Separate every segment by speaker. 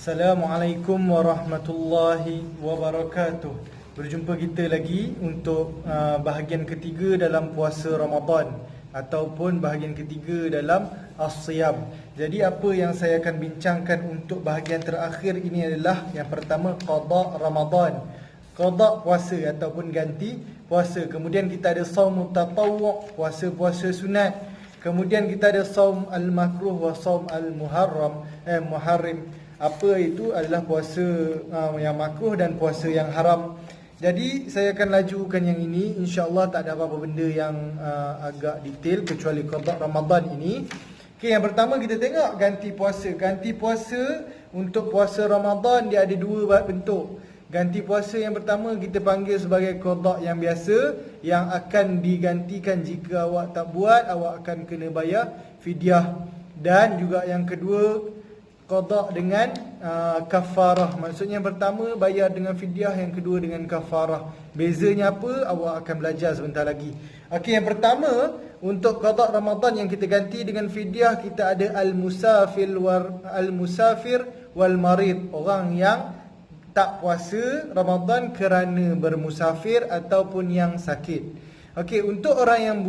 Speaker 1: Assalamualaikum warahmatullahi wabarakatuh. Berjumpa kita lagi untuk bahagian ketiga dalam puasa Ramadan ataupun bahagian ketiga dalam As-Siyam. Jadi apa yang saya akan bincangkan untuk bahagian terakhir ini adalah yang pertama, qada Ramadan, qada puasa ataupun ganti puasa. Kemudian kita ada shaum tatawwu', puasa-puasa sunat. Kemudian kita ada shaum al-makruh wa shaum al-muharram, muharrim. Apa itu adalah puasa yang makruh dan puasa yang haram. Jadi saya akan lajukan yang ini. InsyaAllah tak ada apa-apa benda yang agak detail kecuali qada Ramadan ini. Okay, yang pertama kita tengok ganti puasa. Ganti puasa untuk puasa Ramadan dia ada dua bentuk. Ganti puasa yang pertama kita panggil sebagai qada yang biasa, yang akan digantikan jika awak tak buat, awak akan kena bayar fidyah. Dan juga yang kedua, qada dengan kafarah. Maksudnya yang pertama bayar dengan fidyah, yang kedua dengan kafarah. Bezanya apa? Awak akan belajar sebentar lagi. Okey, yang pertama untuk qada Ramadan yang kita ganti dengan fidyah, kita ada al-musafir wal marid. Orang yang tak puasa Ramadan kerana bermusafir ataupun yang sakit. Okey, untuk orang yang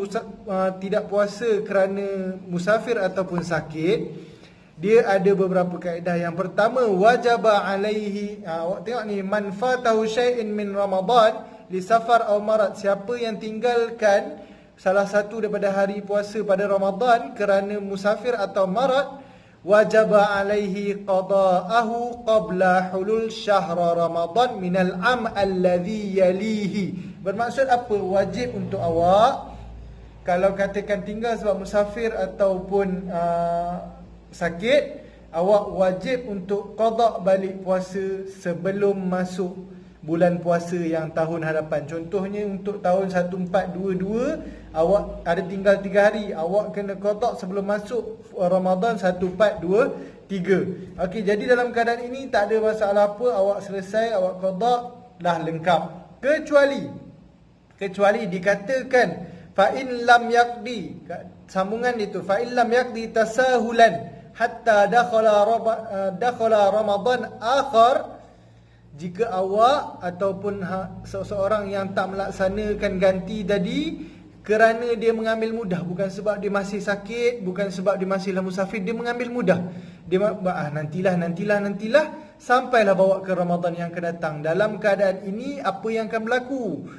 Speaker 1: tidak puasa kerana musafir ataupun sakit, dia ada beberapa kaedah. Yang pertama, wajaba alaihi, awak tengok ni, man fatahu syai'in min Ramadan li safar aw marad. Siapa yang tinggalkan salah satu daripada hari puasa pada Ramadan kerana musafir atau marad, wajaba alaihi qada'ahu qabla hulul syahr Ramadan minal am alladhi yalihi. Bermaksud apa? Wajib untuk awak, kalau katakan tinggal sebab musafir ataupun sakit, awak wajib untuk qada balik puasa sebelum masuk bulan puasa yang tahun hadapan. Contohnya untuk tahun 1422, awak ada tinggal 3 hari, awak kena qada sebelum masuk Ramadan 1423. Okey, jadi dalam keadaan ini tak ada masalah apa, awak selesai, awak qada, dah lengkap. Kecuali dikatakan fa in lam yaqdi, sambungan itu, fa in lam yaqdi tasahulan hatta dakhala Ramadan akhar. Jika awak ataupun seseorang yang tak melaksanakan ganti tadi kerana dia mengambil mudah, bukan sebab dia masih sakit, bukan sebab dia masih musafir, dia mengambil mudah, dia nantilah sampailah bawa ke Ramadan yang akan datang. Dalam keadaan ini apa yang akan berlaku?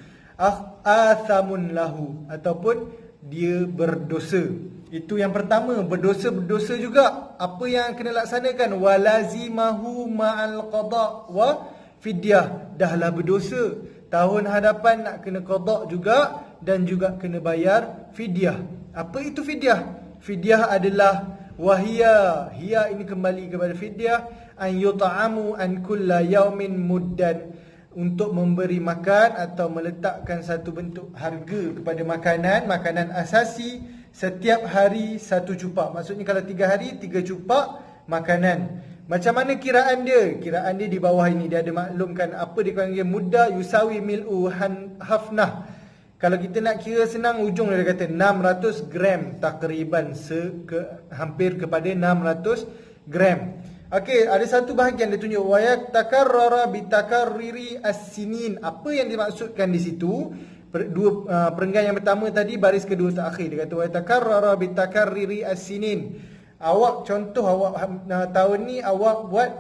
Speaker 1: Athamun lahu, ataupun dia berdosa. Itu yang pertama, berdosa juga. Apa yang kena laksanakan? Walazimahu ma'al qada wa fidyah. Dahlah berdosa, tahun hadapan nak kena qada juga dan juga kena bayar fidyah. Apa itu fidyah? Fidyah adalah wahia, hiya ini kembali kepada fidyah, an yut'amu an kulla yaumin muddan, untuk memberi makan atau meletakkan satu bentuk harga kepada makanan asasi setiap hari 1 cupak. Maksudnya kalau 3 hari 3 cupak makanan. Macam mana kiraan dia? Kiraan dia di bawah ini. Dia ada maklumkan apa dia panggil mudda yusawi mil'u hafnah. Kalau kita nak kira senang, ujung dia kata 600 gram takriban, hampir kepada 600 gram. Okey, ada satu bahagian dia tunjuk wa yatakarrara bitakarriri as-sinin. Apa yang dimaksudkan di situ? Perenggan yang pertama tadi, baris kedua terakhir, dia kata wa takarrara bitakarriri as-sinin. Awak contoh, awak tahun ni awak buat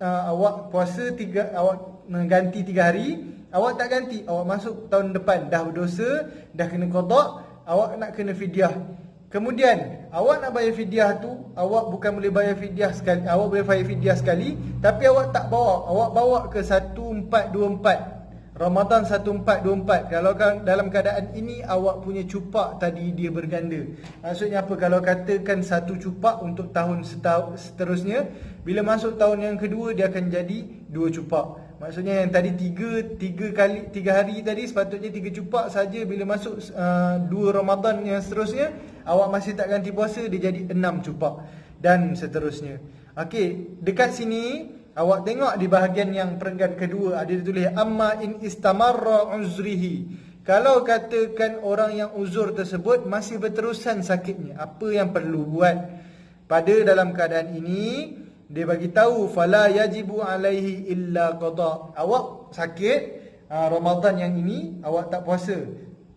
Speaker 1: awak puasa awak mengganti 3 hari, awak tak ganti, awak masuk tahun depan dah berdosa, dah kena qada, awak nak kena fidyah. Kemudian awak nak bayar fidyah tu, awak bukan boleh bayar fidyah sekali, awak boleh bayar fidyah sekali, tapi awak tak bawa, awak bawa ke 1424. Ramadan 1424. Kalau dalam keadaan ini awak punya cupak tadi dia berganda. Maksudnya apa? Kalau katakan 1 cupak untuk tahun seterusnya, bila masuk tahun yang kedua dia akan jadi 2 cupak. Maksudnya yang tadi 3 hari tadi sepatutnya 3 cupak saja, bila masuk 2 Ramadan yang seterusnya awak masih tak ganti puasa, dia jadi 6 cupak dan seterusnya. Okey, dekat sini awak tengok di bahagian yang perenggan kedua ada ditulis amma in istamarra uzrihi. Kalau katakan orang yang uzur tersebut masih berterusan sakitnya, apa yang perlu buat? Pada dalam keadaan ini dia bagi tahu fala yajibu alaihi illa qada. Awak sakit Ramadan yang ini awak tak puasa,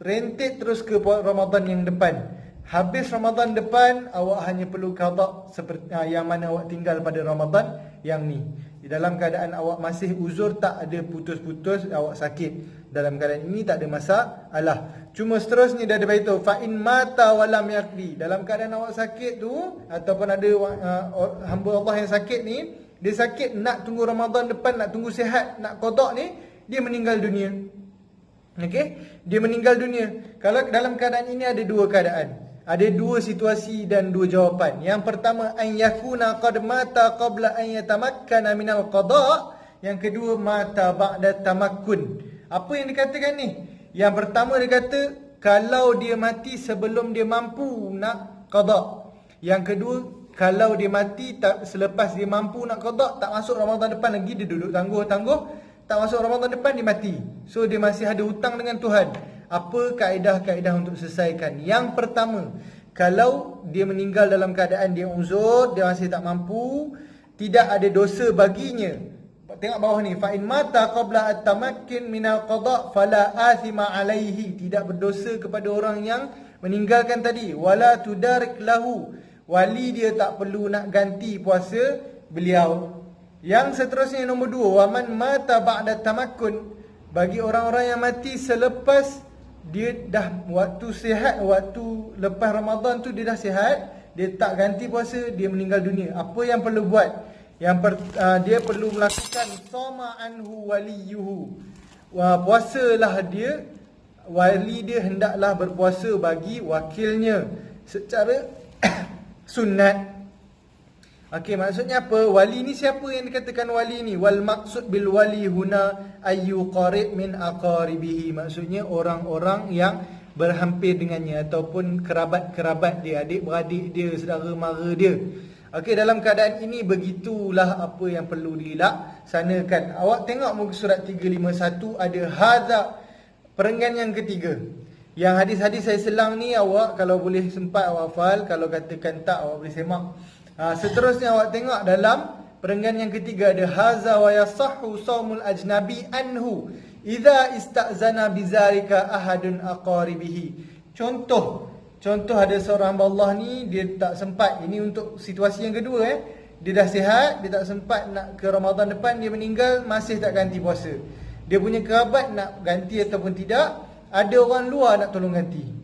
Speaker 1: rentet terus ke Ramadan yang depan. Habis Ramadan depan awak hanya perlu qada seperti yang mana awak tinggal pada Ramadan yang ni. Di dalam keadaan awak masih uzur, tak ada putus-putus awak sakit, dalam keadaan ini tak ada masalah. Cuma seterusnya dia ada beritahu fa in mata walam yaqdi. Dalam keadaan awak sakit tu ataupun ada hamba Allah yang sakit ni, dia sakit nak tunggu Ramadan depan, nak tunggu sihat, nak qada ni, dia meninggal dunia. Okey, dia meninggal dunia. Kalau dalam keadaan ini ada dua keadaan. Ada dua situasi dan dua jawapan. Yang pertama, an yakuna qad mata qabla an yatamakkana minal qada. Yang kedua, mata ba'da tamakkun. Apa yang dikatakan ni? Yang pertama dia kata kalau dia mati sebelum dia mampu nak qada. Yang kedua, kalau dia mati selepas dia mampu nak qada, tak masuk Ramadan depan lagi, dia duduk tangguh-tangguh, tak masuk Ramadan depan dia mati. So dia masih ada hutang dengan Tuhan. Apa kaedah-kaedah untuk selesaikan? Yang pertama, kalau dia meninggal dalam keadaan dia uzur, dia masih tak mampu, tidak ada dosa baginya. Tengok bawah ni, fa in mata qabla at-tamakkin minal qada fala athima alaihi. Tidak berdosa kepada orang yang meninggalkan tadi. Wala tudarik lahu. Wali dia tak perlu nak ganti puasa beliau. Yang seterusnya nombor 2, wa man mata ba'da tamakkun. Bagi orang-orang yang mati selepas dia dah waktu sihat, waktu lepas Ramadan tu dia dah sihat, dia tak ganti puasa, dia meninggal dunia. Apa yang perlu buat? Dia perlu melakukan soma anhu waliyuhu. Puasalah dia, wali dia hendaklah berpuasa bagi wakilnya secara sunat. Okey, maksudnya apa? Wali ni siapa yang dikatakan wali ni? Wal maksud bil wali huna ayyu qarib min aqaribihi. Maksudnya orang-orang yang berhampir dengannya ataupun kerabat-kerabat dia, adik-beradik dia, saudara mara dia. Okey, dalam keadaan ini begitulah apa yang perlu dilaksanakan. Awak tengok muka surat 351 ada hadza, perenggan yang ketiga. Yang hadis-hadis saya selang ni awak kalau boleh sempat awak hafal, kalau katakan tak awak boleh semak. Seterusnya awak tengok dalam perenggan yang ketiga ada haza wa yasahhu saumul ajnabi anhu idza istazana bizalika ahadun aqaribihi. Contoh ada seorang hamba Allah ni, dia tak sempat. Ini untuk situasi yang kedua. Dia dah sihat, dia tak sempat nak ke Ramadan depan, dia meninggal, masih tak ganti puasa. Dia punya kerabat nak ganti ataupun tidak, ada orang luar nak tolong ganti.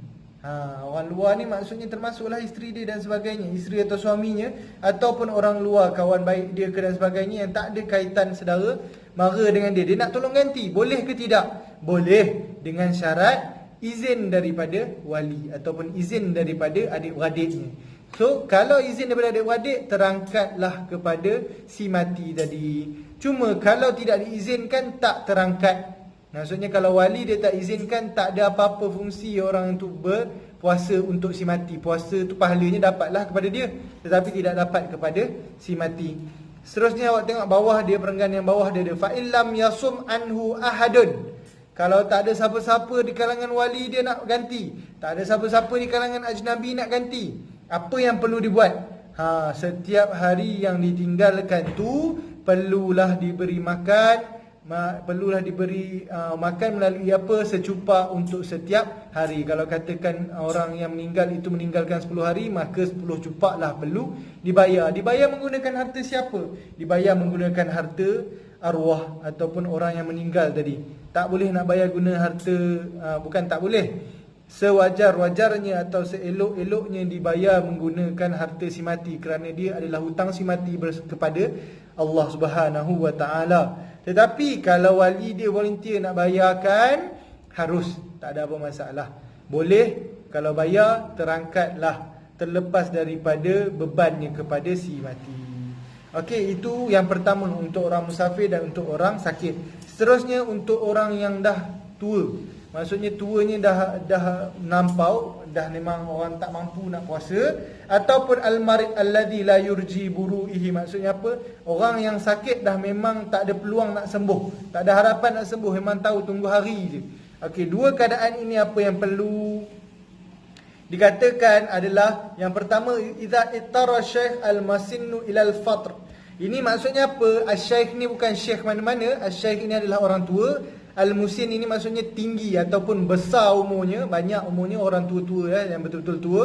Speaker 1: Orang luar ni maksudnya termasuklah isteri dia dan sebagainya, isteri atau suaminya, ataupun orang luar, kawan baik dia ke dan sebagainya, yang tak ada kaitan saudara mara dengan dia. Dia nak tolong ganti, boleh ke tidak? Boleh, dengan syarat izin daripada wali ataupun izin daripada adik-beradiknya. So kalau izin daripada adik-beradik, terangkatlah kepada si mati tadi. Cuma kalau tidak diizinkan, tak terangkat. Maksudnya kalau wali dia tak izinkan, tak ada apa-apa fungsi orang untuk berpuasa untuk si mati. Puasa tu pahalanya dapatlah kepada dia, tetapi tidak dapat kepada si mati. Seterusnya awak tengok bawah dia, perenggan yang bawah dia ada fa illam yasum anhu ahadun. Kalau tak ada siapa-siapa di kalangan wali dia nak ganti, tak ada siapa-siapa di kalangan ajnabi nak ganti, apa yang perlu dibuat? Setiap hari yang ditinggalkan tu perlulah diberi makan, perlulah diberi makan melalui apa? Secupa untuk setiap hari. Kalau katakan orang yang meninggal itu meninggalkan 10 hari, maka 10 cupak lah perlu dibayar. Dibayar menggunakan harta siapa? Dibayar menggunakan harta arwah ataupun orang yang meninggal tadi. Tak boleh nak bayar guna harta, bukan tak boleh, sewajar-wajarnya atau seelok-eloknya dibayar menggunakan harta si mati, kerana dia adalah hutang si mati kepada Allah Subhanahu wa taala. Tetapi kalau wali dia volunteer nak bayarkan, harus, tak ada apa masalah. Boleh, kalau bayar terangkatlah, terlepas daripada bebannya kepada si mati. Okey, itu yang pertama untuk orang musafir dan untuk orang sakit. Seterusnya untuk orang yang dah tua. Maksudnya tuanya dah nampau, dah memang orang tak mampu nak puasa, ataupun al-marid alladhi la yurji buru'ihi. Maksudnya apa? Orang yang sakit dah memang tak ada peluang nak sembuh, tak ada harapan nak sembuh, memang tahu tunggu hari je. Okey, dua keadaan ini apa yang perlu dikatakan adalah yang pertama, idza ittara syekh al-masinnu ila al-fatr. Ini maksudnya apa? Asy-syaikh ni bukan syekh mana-mana. Asy-syaikh ini adalah orang tua. Al-musin ini maksudnya tinggi ataupun besar umurnya, banyak umurnya, orang tua-tua yang betul-betul tua.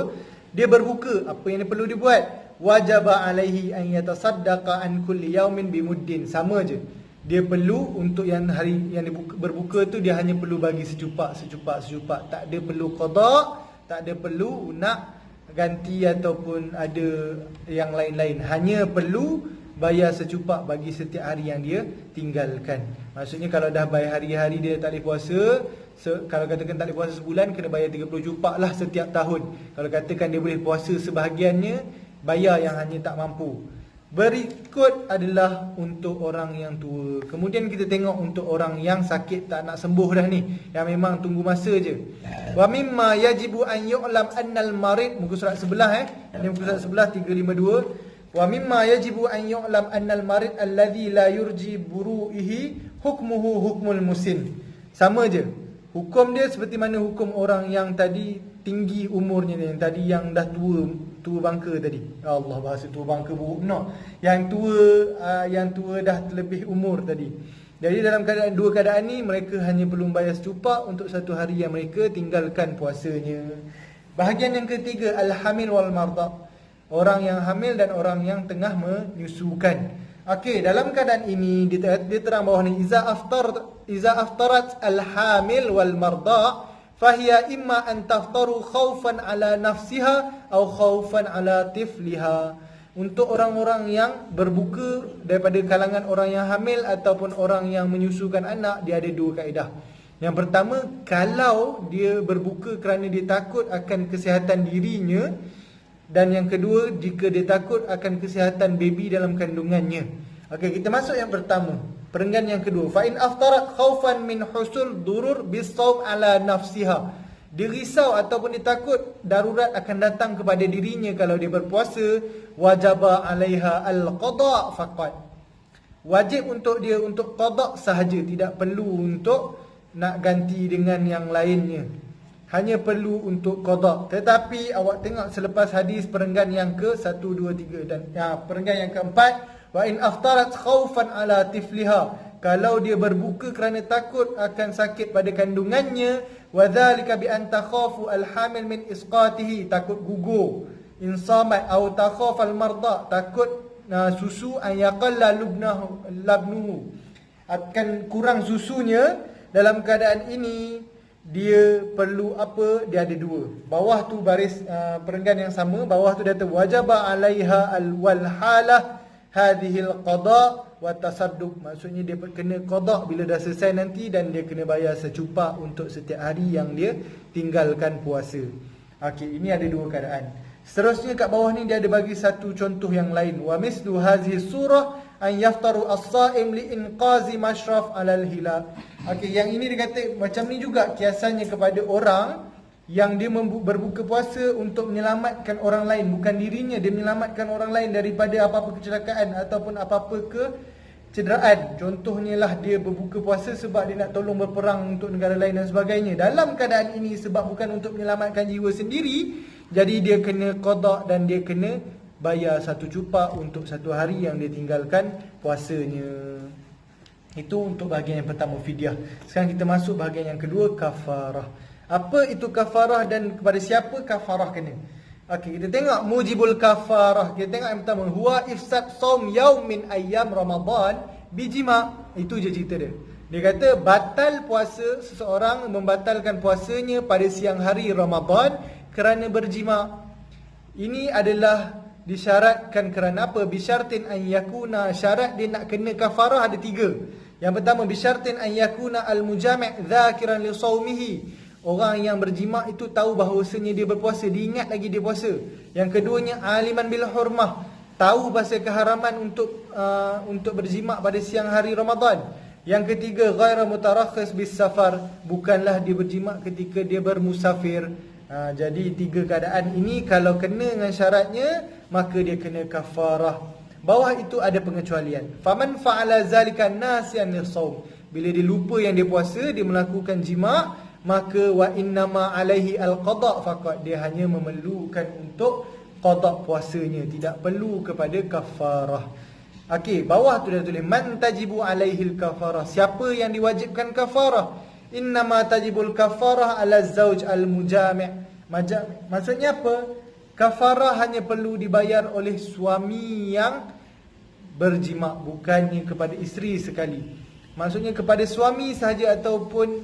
Speaker 1: Dia berbuka, apa yang dia perlu dibuat? Wajaba alaihi an yatasaddaqa an kulli yaumin bimuddin. Sama je. Dia perlu untuk yang hari yang berbuka tu dia hanya perlu bagi secupak. Tak ada perlu qada, tak ada perlu nak ganti ataupun ada yang lain-lain. Hanya perlu bayar secupak bagi setiap hari yang dia tinggalkan. Maksudnya kalau dah bayar hari-hari dia tak boleh puasa, kalau katakan tak boleh puasa sebulan, kena bayar 30 cupak lah setiap tahun. Kalau katakan dia boleh puasa sebahagiannya, bayar yang hanya tak mampu. Berikut adalah untuk orang yang tua. Kemudian kita tengok untuk orang yang sakit tak nak sembuh dah ni, yang memang tunggu masa je. Wa mimma yajibu an yu'lam annal marid, muka surat sebelah Ini muka surat sebelah 352. Wa mimma yajibu an yu'lam annal marid alladhi la yurji buru'ihi hukmuhu hukmul musin. Sama je. Hukum dia seperti mana hukum orang yang tadi tinggi umurnya ni, yang tadi yang dah tua bangka tadi. Allah, bahasa tua bangka buruk no. Yang tua dah lebih umur tadi. Jadi dalam dua keadaan ni mereka hanya perlu bayar secupak untuk satu hari yang mereka tinggalkan puasanya. Bahagian yang ketiga, al-hamil wal marda. Orang yang hamil dan orang yang tengah menyusukan. Okey, dalam keadaan ini dia terang bawah ni, iza aftarat al-hamil wal marda fahiya imma an taftaru khaufan ala nafsiha atau khaufan ala tifliha. Untuk orang-orang yang berbuka daripada kalangan orang yang hamil ataupun orang yang menyusukan anak, dia ada dua kaedah. Yang pertama, kalau dia berbuka kerana dia takut akan kesihatan dirinya, dan yang kedua, jika dia takut akan kesihatan baby dalam kandungannya. Okey, kita masuk yang pertama, perenggan yang kedua. Fa in aftarat khaufan min husul durur bisawm ala nafsiha. Dia risau ataupun dia takut darurat akan datang kepada dirinya kalau dia berpuasa, wajaba alaiha al-qada faqat. Wajib untuk dia untuk qada sahaja, tidak perlu untuk nak ganti dengan yang lainnya. Hanya perlu untuk qada. Tetapi awak tengok selepas hadis perenggan yang ke 1 2 3 dan perenggan yang keempat, wa in aftarat khaufan ala tifliha. Kalau dia berbuka kerana takut akan sakit pada kandungannya, wa dzalika bi an takhafu al-hamil min isqatihi, takut gugur, insamat au takhaf al-marda, takut susu an yaqalla labnuhu, akan kurang susunya. Dalam keadaan ini dia perlu apa? Dia ada dua. Bawah tu baris perenggan yang sama, bawah tu dia kata wajaba alaiha al-wal halah hadhihi al-qada wa tasadduq. Maksudnya dia kena qada bila dah selesai nanti, dan dia kena bayar secupak untuk setiap hari yang dia tinggalkan puasa. Okey, ini ada dua keadaan. Seterusnya kat bawah ni dia ada bagi satu contoh yang lain. Wa mislu hadhihi surah an yaftaru as-saim li inqazi mashraf alal hilal. Okey, yang ini dia kata macam ni juga kiasannya kepada orang yang dia berbuka puasa untuk menyelamatkan orang lain, bukan dirinya. Dia menyelamatkan orang lain daripada apa-apa kecelakaan ataupun apa-apa kecederaan. Contohnya lah dia berbuka puasa sebab dia nak tolong berperang untuk negara lain dan sebagainya. Dalam keadaan ini, sebab bukan untuk menyelamatkan jiwa sendiri, jadi dia kena qada dan dia kena bayar satu cupak untuk satu hari yang dia tinggalkan puasanya. Itu untuk bahagian yang pertama, fidyah. Sekarang kita masuk bahagian yang kedua, kafarah. Apa itu kafarah dan kepada siapa kafarah kena? Okey, kita tengok mujibul kafarah. Kita tengok yang pertama, huwa ifsad shaum yaum min ayyam Ramadan bijima. Itu je cerita dia. Dia kata batal puasa, seseorang membatalkan puasanya pada siang hari Ramadan kerana berjima. Ini adalah disyaratkan kerana apa? Bisyartin an yakuna, syarat dia nak kena kafarah ada tiga. Yang pertama, bisyartin an yakuna al-mujami' dzakiran li shaumihi. Orang yang berjima itu tahu bahawasanya dia berpuasa, dia ingat lagi dia puasa. Yang keduanya, aliman bil hurmah, tahu pasal keharaman untuk berjima pada siang hari Ramadan. Yang ketiga, ghaira mutarakhis bis safar, bukanlah dia berjima ketika dia bermusafir. Jadi tiga keadaan ini kalau kena dengan syaratnya, maka dia kena kafarah. Bawah itu ada pengecualian. Faman fa'ala zalika nasiyan lis-shaum. Bila dia lupa yang dia puasa, dia melakukan jima, maka wa innama alaihi al-qada faqat, dia hanya memerlukan untuk qada puasanya, tidak perlu kepada kafarah. Okey, bawah tu dah tulis man tajibu alaihil kafarah. Siapa yang diwajibkan kafarah? Innama tajibul kafarah ala zauj al mujami'. Maksudnya apa? Kafarah hanya perlu dibayar oleh suami yang berjima', bukannya kepada isteri sekali. Maksudnya kepada suami sahaja ataupun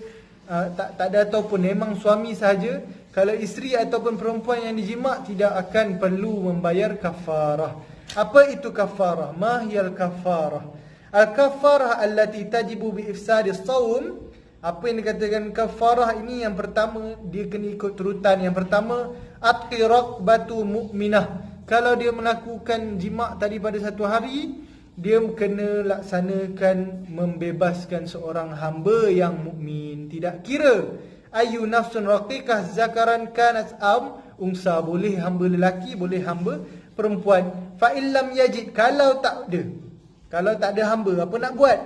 Speaker 1: tak ada ataupun, memang suami sahaja. Kalau isteri ataupun perempuan yang dijima' tidak akan perlu membayar kafarah. Apa itu kafarah? Ma hiyal kafarah? Al-kafarah allati tajibu bi ifsadis shaum. Apa yang dikatakan kafarah ini, yang pertama dia kena ikut turutan. Yang pertama, atqi raqbatu mu'minah. Kalau dia melakukan jima' tadi pada satu hari, dia kena laksanakan membebaskan seorang hamba yang mukmin. Tidak kira ayu nafsun raqiqah zakaran kanat am unsa, boleh hamba lelaki, boleh hamba perempuan. Fa illam yajid, kalau tak ada hamba, apa nak buat?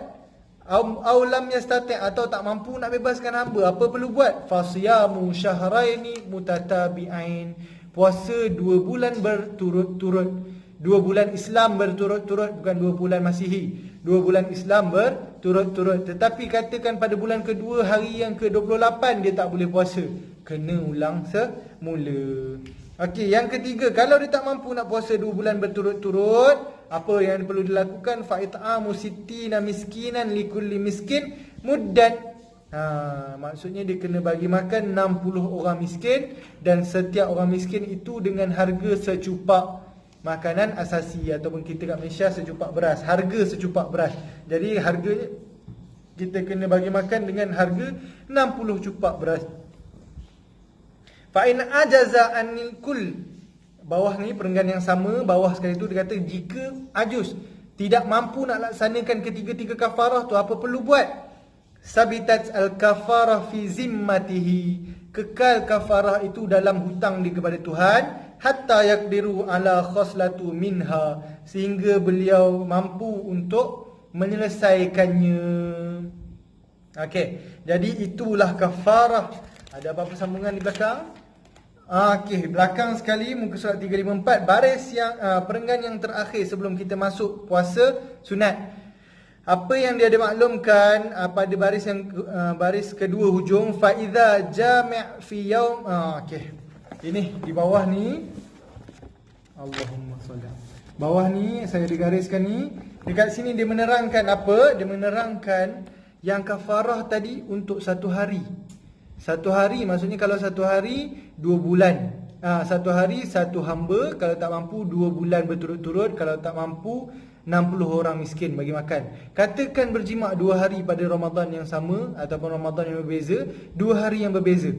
Speaker 1: Au lam yastati', atau tak mampu nak bebaskan hamba, apa perlu buat? Fasiyamu syahraini mutatabi'ain, puasa 2 bulan berturut-turut. 2 bulan Islam berturut-turut, bukan 2 bulan Masihi. 2 bulan Islam berturut-turut. Tetapi katakan pada bulan kedua, hari yang ke-28 dia tak boleh puasa, kena ulang semula. Okey, yang ketiga, kalau dia tak mampu nak puasa 2 bulan berturut-turut, apa yang perlu dilakukan? Fa'it'amu sittina miskinan likulli miskin muddan. Maksudnya dia kena bagi makan 60 orang miskin, dan setiap orang miskin itu dengan harga secupak makanan asasi, ataupun kita kat Malaysia secupak beras, harga secupak beras. Jadi harganya kita kena bagi makan dengan harga 60 cupak beras. Fa in ajaza anil kul. Bawah ni perenggan yang sama, bawah sekali tu dia kata jika ajuz, tidak mampu nak laksanakan ketiga-tiga kafarah tu, apa perlu buat? Sabitat al kafarah fi zimmatihi. Kekal kafarah itu dalam hutang dia kepada Tuhan, hatta yaqdiru ala khoslatu minha, sehingga beliau mampu untuk menyelesaikannya. Okey, jadi itulah kafarah. Ada apa-apa sambungan di belakang? Okey, belakang sekali muka surat 354, baris yang perenggan yang terakhir sebelum kita masuk puasa sunat. Apa yang dia ada maklumkan pada baris yang baris kedua hujung, fa iza jami' fi yaum. Okey. Ini di bawah ni, Allahumma shalli. Bawah ni saya digariskan ni, dekat sini dia menerangkan apa? Dia menerangkan yang kafarah tadi untuk satu hari. Satu hari maksudnya kalau satu hari 2 bulan. Satu hari satu hamba, kalau tak mampu 2 bulan berturut-turut, kalau tak mampu 60 orang miskin bagi makan. Katakan berjima' 2 hari pada Ramadan yang sama ataupun Ramadan yang berbeza, 2 hari yang berbeza.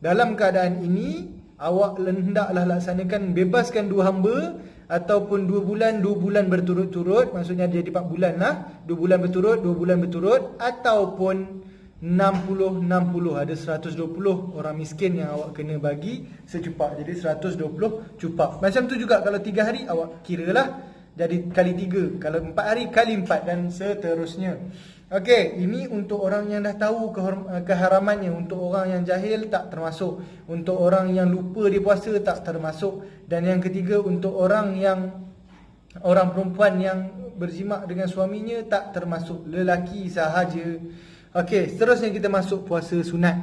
Speaker 1: Dalam keadaan ini, awak hendaklah laksanakan bebaskan 2 hamba, ataupun 2 bulan berturut-turut, maksudnya jadi 4 bulan lah, 2 bulan berturut, 2 bulan berturut, ataupun 60 ada 120 orang miskin yang awak kena bagi secupak. Jadi 120 cupak. Macam tu juga kalau 3 hari awak kiralah jadi kali 3, kalau 4 hari kali 4, dan seterusnya. Okey, ini untuk orang yang dah tahu keharamannya. Untuk orang yang jahil tak termasuk. Untuk orang yang lupa dia puasa tak termasuk. Dan yang ketiga, untuk orang perempuan yang berjima' dengan suaminya tak termasuk, lelaki sahaja. Okey, seterusnya kita masuk puasa sunat.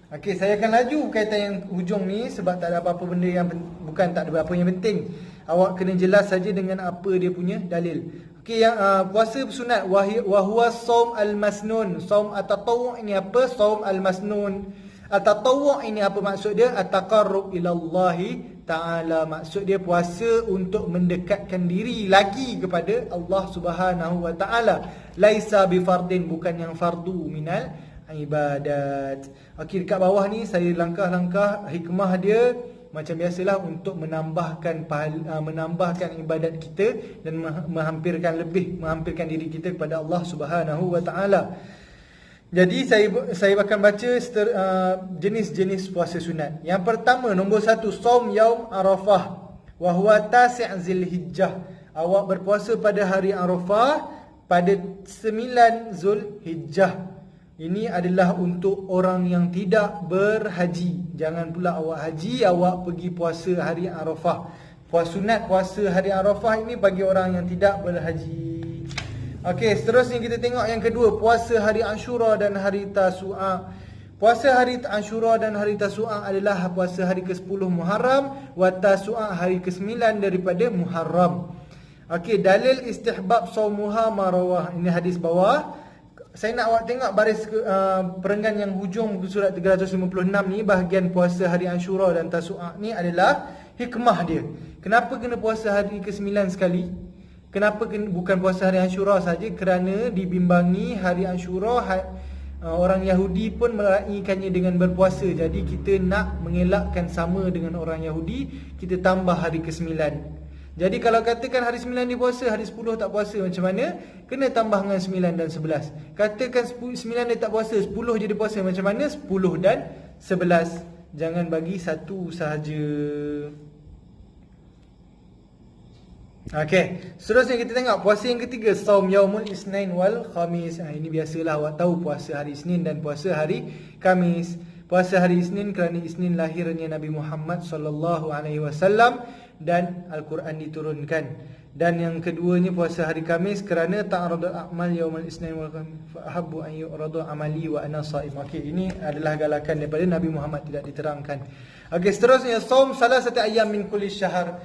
Speaker 1: Okey, saya akan laju berkaitan yang hujung ni sebab tak ada apa-apa benda yang tak ada apa yang penting. Awak kena jelas saja dengan apa dia punya dalil. Okey, yang puasa sunat, wa huwa shaum al-masnun. Shaum at-tatawwu' ini apa? Shaum al-masnun. At-tatawwu' ini apa maksud dia? At-taqarrub ila Allah Ta'ala. Maksud dia puasa untuk mendekatkan diri lagi kepada Allah Subhanahu wa Ta'ala. Laisa bifardin, bukan yang fardu minal ibadat. Okey, dekat bawah ni saya langkah-langkah hikmah dia macam biasalah untuk menambahkan ibadat kita dan menghampirkan diri kita kepada Allah Subhanahu wa Ta'ala. Jadi saya akan baca jenis-jenis puasa sunat. Yang pertama, nombor 1, Shaum Yaum Arafah wa huwa tasi' Zulhijjah. Awak berpuasa pada hari Arafah pada 9 Zulhijjah. Ini adalah untuk orang yang tidak berhaji. Jangan pula awak haji, awak pergi puasa hari Arafah. Puasa sunat puasa hari Arafah ini bagi orang yang tidak berhaji. Okey, seterusnya kita tengok yang kedua, puasa hari Ashura dan hari Tasu'a. Puasa hari Ashura dan hari Tasu'a adalah puasa hari ke-10 Muharram, wa Tasu'a hari ke-9 daripada Muharram. Okey, dalil istihbab saumuha marawah. Ini hadis bawah. Saya nak awak tengok baris perenggan yang hujung surat 356 ni, bahagian puasa hari Ashura dan Tasu'a ni adalah hikmah dia. Kenapa kena puasa hari ke-9 sekali? Kenapa bukan puasa hari Ashura saja? Kerana dibimbangi hari Ashura orang Yahudi pun meraihkannya dengan berpuasa. Jadi kita nak mengelakkan sama dengan orang Yahudi, kita tambah hari ke-9. Jadi kalau katakan hari 9 dia puasa, hari 10 tak puasa, macam mana? Kena tambah dengan 9 dan 11. Katakan 9 dia tak puasa, 10 je dia puasa, macam mana? 10 dan 11. Jangan bagi satu sahaja. Okey, seterusnya kita tengok puasa yang ketiga, saum yaumul isnain wal khamis. Ini biasalah awak tahu, puasa hari Isnin dan puasa hari Khamis. Puasa hari Isnin kerana Isnin lahirnya Nabi Muhammad sallallahu alaihi wasallam dan Al-Quran diturunkan. Dan yang keduanya puasa hari Khamis kerana ta'aradul a'mal yaumul isnain wal khamis fa ahabbu an yu'radu amali wa ana shaim. Okey, ini adalah galakan daripada Nabi Muhammad, tidak diterangkan. Okey, seterusnya saum salasati ayyam min kulli syahr.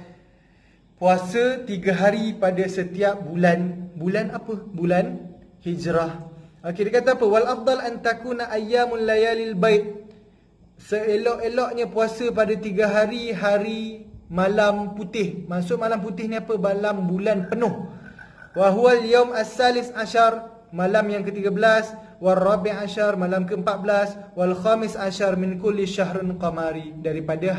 Speaker 1: Puasa 3 hari pada setiap bulan. Bulan apa? Bulan Hijrah. Okey, dia kata apa? Wal afdal an takuna ayyamul layalil bait. Seelok-eloknya puasa pada 3 hari, hari malam putih. Maksud malam putih ni apa? Malam bulan penuh. Wa huwal yaum as-salis asyar, malam yang ke-13, wal rabi' asyar, malam ke-14, wal khamis asyar min kulli syahrun qamari, daripada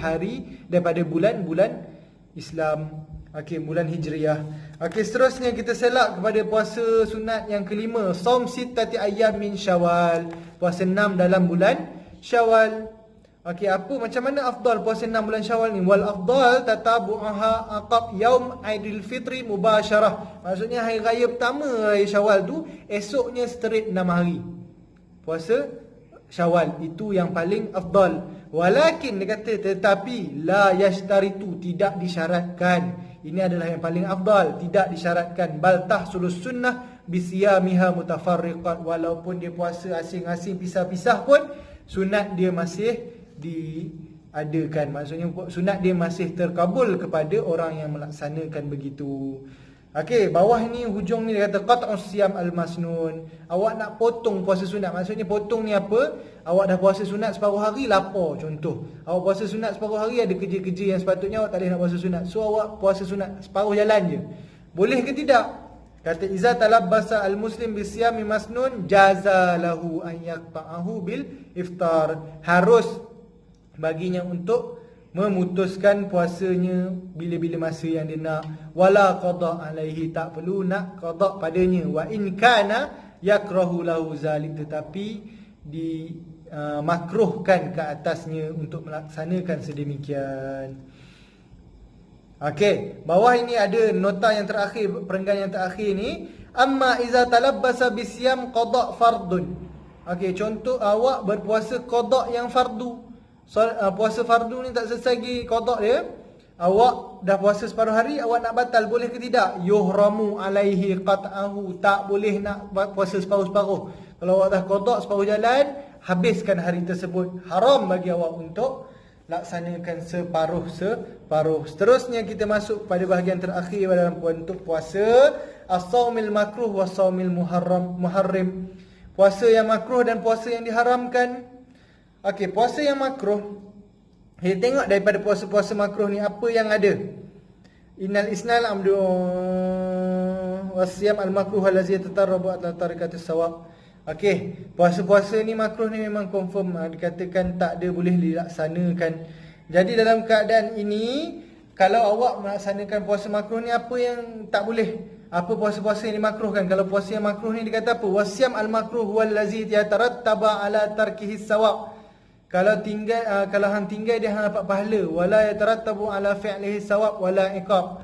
Speaker 1: bulan-bulan Islam. Okey, bulan Hijriah. Okey, seterusnya kita selak kepada puasa sunat yang kelima, saum sittati ayyam min Syawal. Puasa 6 dalam bulan Syawal. Okey, macam mana afdal puasa 6 bulan Syawal ni? Wal afdal tatabu'aha aqab yaum Aidil Fitri mubasyarah. Maksudnya hari raya pertama raya Syawal tu, esoknya straight 6 hari puasa Syawal, itu yang paling afdal. Walakin dia kata, tetapi la yashtaritu, tidak disyaratkan. Ini adalah yang paling afdal, tidak disyaratkan. Bal tahsulus sunnah bisiyamiha mutafarriqat. Walaupun dia puasa asing-asing, pisah-pisah pun, sunat dia masih diadakan. Maksudnya sunat dia masih terkabul kepada orang yang melaksanakan begitu. Okey, bawah ni hujung ni dia kata qat'us siyam al-masnun. Awak nak potong puasa sunat. Maksudnya potong ni apa? Awak dah puasa sunat separuh hari, lapar contoh. Awak puasa sunat separuh hari, ada kerja-kerja yang sepatutnya awak tak boleh nak puasa sunat. So awak puasa sunat separuh jalan je. Boleh ke tidak? Kata iza talabbasa al-muslim bisiyami masnun jaza lahu an yaqta'ahu bil iftar. Harus baginya untuk memutuskan puasanya bila-bila masa yang dia nak. Wala qada alaihi, tak perlu nak qada padanya. Wa in kana yakrahu lahu zalik, tetapi makruhkan ke atasnya untuk melaksanakan sedemikian. Okey, bawah ini ada nota yang terakhir, perenggan yang terakhir ni, amma iza talabbasa bisyam qada fardun. Okey, contoh awak berpuasa qada yang fardu. Puasa fardu ni tak selesai lagi qada dia. Awak dah puasa separuh hari, awak nak batal, boleh ke tidak? Yuhramu alaihi qat'ahu, tak boleh nak puasa separuh-separuh. Kalau awak dah qada separuh jalan, habiskan hari tersebut. Haram bagi awak untuk laksanakan separuh-separuh. Seterusnya kita masuk pada bahagian terakhir dalam bentuk puasa, as-saumil makruh was-saumil muharrim. Puasa yang makruh dan puasa yang diharamkan. Okey, puasa yang makruh, kita tengok daripada puasa-puasa makruh ni apa yang ada. Innal isnal amdu wasyam al-makruh allazi tatarrabu ala tarikatus sawab. Okey, puasa-puasa ni makruh ni memang confirm dikatakan tak ada boleh dilaksanakan. Jadi dalam keadaan ini, kalau awak melaksanakan puasa makruh ni, apa yang tak boleh? Apa puasa-puasa yang dimakruhkan? Kalau puasa yang makruh ni dikata apa? Wasyam al-makruh wallazi yatarattaba ala tarkihi sawab. Kalau hang tinggal dia hang dapat pahala, wala yatarattabu ala fi'lihi sawab wala iqab,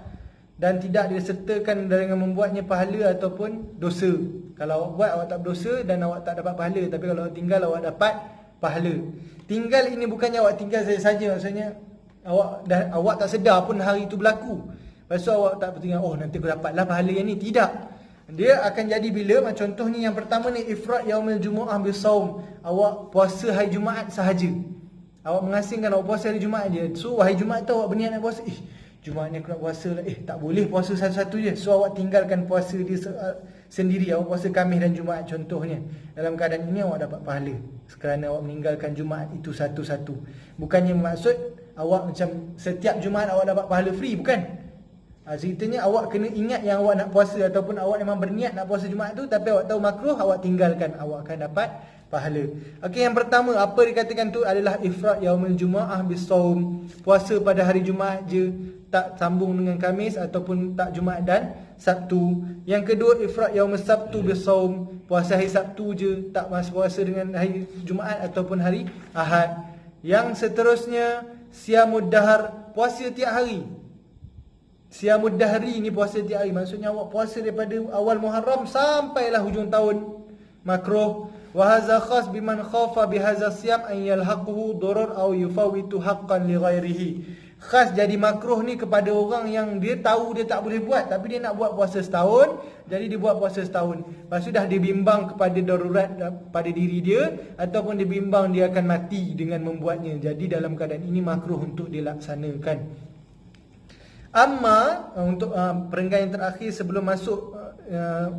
Speaker 1: dan tidak disertakan dengan membuatnya pahala ataupun dosa. Kalau awak buat, awak tak berdosa dan awak tak dapat pahala, tapi kalau awak tinggal, awak dapat pahala. Tinggal ini bukannya awak tinggal saja-saja, maksudnya awak tak sedar pun hari itu berlaku. Lepas tu awak tak bertinggal, oh nanti aku dapatlah pahala yang ni. Tidak. Dia akan jadi bila? Contohnya yang pertama ni, ifrad yaumil jumu'ah bisaum. Awak puasa hari Jumaat sahaja. Awak mengasingkan awak puasa hari Jumaat je. So hari Jumaat tu awak berniat nak puasa. Jumaat ni aku nak puasa lah. Tak boleh puasa satu-satu je. So awak tinggalkan puasa dia sendiri. Awak puasa Khamis dan Jumaat contohnya. Dalam keadaan ini awak dapat pahala kerana awak meninggalkan Jumaat itu satu-satu. Bukannya maksud awak macam setiap Jumaat awak dapat pahala free, bukan. Ceritanya awak kena ingat yang awak nak puasa, ataupun awak memang berniat nak puasa Jumaat tu, tapi awak tahu makruh, awak tinggalkan, awak akan dapat pahala. Okey, yang pertama apa dikatakan tu adalah ifrad yaumil jumu'ah bisaum. Puasa pada hari Jumaat je, tak sambung dengan Khamis ataupun tak Jumaat dan Sabtu. Yang kedua, ifrad yaumil sabtu bisaum. Puasa hari Sabtu je, tak masuk puasa dengan hari Jumaat ataupun hari Ahad. Yang seterusnya, siyamud dahar, puasa tiap hari. Siyamud dahri ni puasa tiap hari. Maksudnya awak puasa daripada awal Muharram sampailah hujung tahun. Makruh. Wa hadza khas biman khafa bihadza siyam an yalhaquhu darar aw yufawitu haqqan li ghairihi. Khas jadi makruh ni kepada orang yang dia tahu dia tak boleh buat, tapi dia nak buat puasa setahun, jadi dia buat puasa setahun. Lepas tu dah dia bimbang kepada darurat pada diri dia, ataupun dia bimbang dia akan mati dengan membuatnya. Jadi dalam keadaan ini makruh untuk dilaksanakan. Amma untuk perenggan yang terakhir sebelum masuk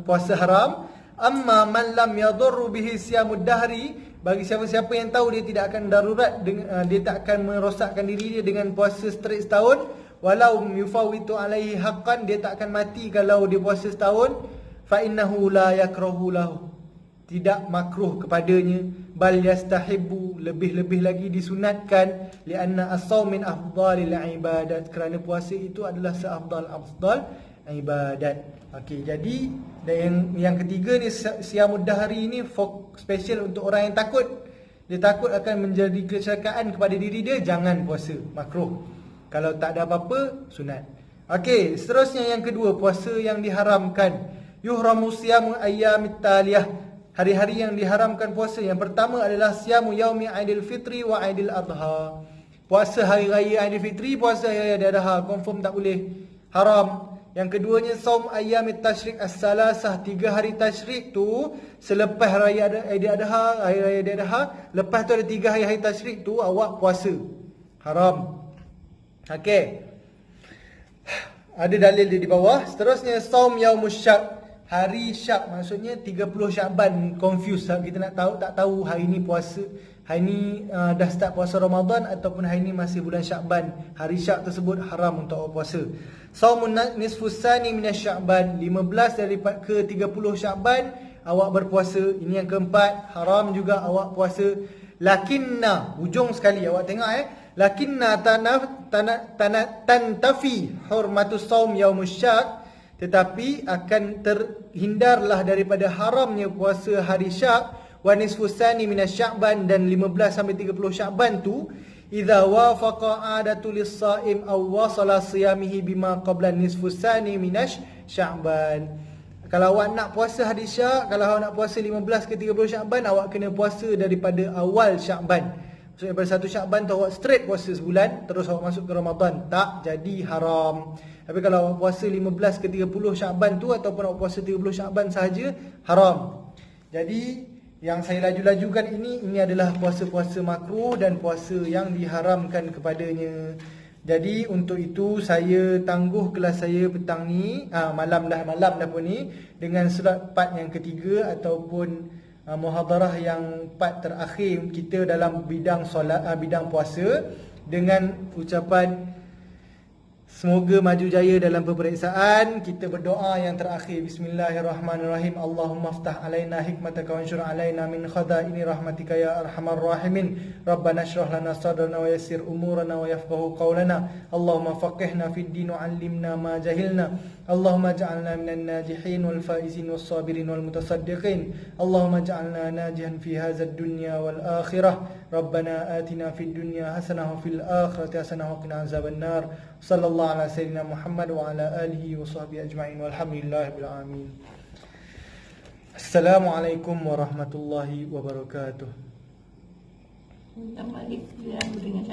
Speaker 1: puasa haram, amma man lam yadurru bihi siyamud dahri, bagi siapa-siapa yang tahu dia tidak akan darurat, dia tak akan merosakkan diri dia dengan puasa straight setahun, walau yufawitu alaihi haqqan, dia tak akan mati kalau dia puasa setahun, fa innahu la yakrahu lahu, tidak makruh kepadanya, bal yastahibbu, lebih-lebih lagi disunatkan, lianna as-shaum min afdalil ibadat, kerana puasa itu adalah seafdal-afdal ibadat. Okey, jadi dan yang ketiga ni, siyamud dahri ni special untuk orang yang takut. Dia takut akan menjadi kecelakaan kepada diri dia, jangan puasa, makruh. Kalau tak ada apa-apa, sunat. Okey, seterusnya yang kedua, puasa yang diharamkan. Yuhramu siyamu ayyamit taliyah, hari-hari yang diharamkan puasa. Yang pertama adalah siyamu yaumi Aidil Fitri wa Aidil Adha. Puasa hari raya Aidil Fitri, puasa hari raya Aidil Adha, confirm tak boleh, haram. Yang keduanya saum ayyamit tasyrik as-salasah, 3 hari tasyrik tu selepas raya Aidil Adha, hari raya Aidil Adha, lepas tu ada 3 hari tasyrik tu awak puasa, haram. Okey, ada dalil dia di bawah. Seterusnya saum yaumus syak, hari Syak, maksudnya 30 Syakban. Confuse lah, kita nak tahu, tak tahu hari ni puasa, hari ni dah start puasa Ramadan ataupun hari ni masih bulan Syakban. Hari Syak tersebut haram untuk awak puasa. Saumun nisfus sani minasy Syakban, 15 daripada ke 30 Syakban awak berpuasa. Ini yang keempat, haram juga awak puasa. Lakinna, ujung sekali awak tengok lakinna tantafi hurmatus saum yaumus syak, tetapi akan terhindarlah daripada haramnya puasa hari Syak, wa nisfus sani minasy Syakban, dan 15 sampai 30 Syakban tu, idza wafaqa adatu lis-shaim aw wasala siyamihi bima qabla nisfus sani minasy Syakban. Kalau awak nak puasa hari Syak, kalau awak nak puasa 15 ke 30 Syakban, awak kena puasa daripada awal Syakban. Maksudnya daripada 1 Syakban tu awak straight puasa sebulan, terus awak masuk ke Ramadan, tak jadi haram. Tapi kalau awak puasa 15 ke 30 Syakban tu, ataupun awak puasa 30 Syakban sahaja, haram. Jadi yang saya laju-lajukan ini adalah puasa-puasa makruh dan puasa yang diharamkan kepadanya. Jadi untuk itu saya tangguh kelas saya petang ni, malam dah pun ni, dengan surat part yang ketiga ataupun muhadarah yang part terakhir kita dalam bidang solat, bidang puasa, dengan ucapan semoga maju jaya dalam peperiksaan. Kita berdoa yang terakhir, bismillahirrahmanirrahim. Allahumma aftah alaina hikmataka wa anshur alaina min khadaini rahmatika ya arhamar rahimin. Rabbana shrah lana sadrana wa yassir umurana wa yafqahu qawlana. Allahumma faqihna fid din wa 'allimna ma jahilna. Allahumma ja'alna minan najihin wal faizin was sabirin wal mutasaddiqin. Allahumma ja'alna najihan fi hadzal dunya wal akhirah. Rabbana atina fid dunya hasanah wa fil akhirati hasanah wa qina azabannar. Sallallahu ala sayyidina Muhammad wa ala alihi wa sahbihi ajma'in walhamdulillahirabbil alamin. Assalamualaikum warahmatullahi wabarakatuh.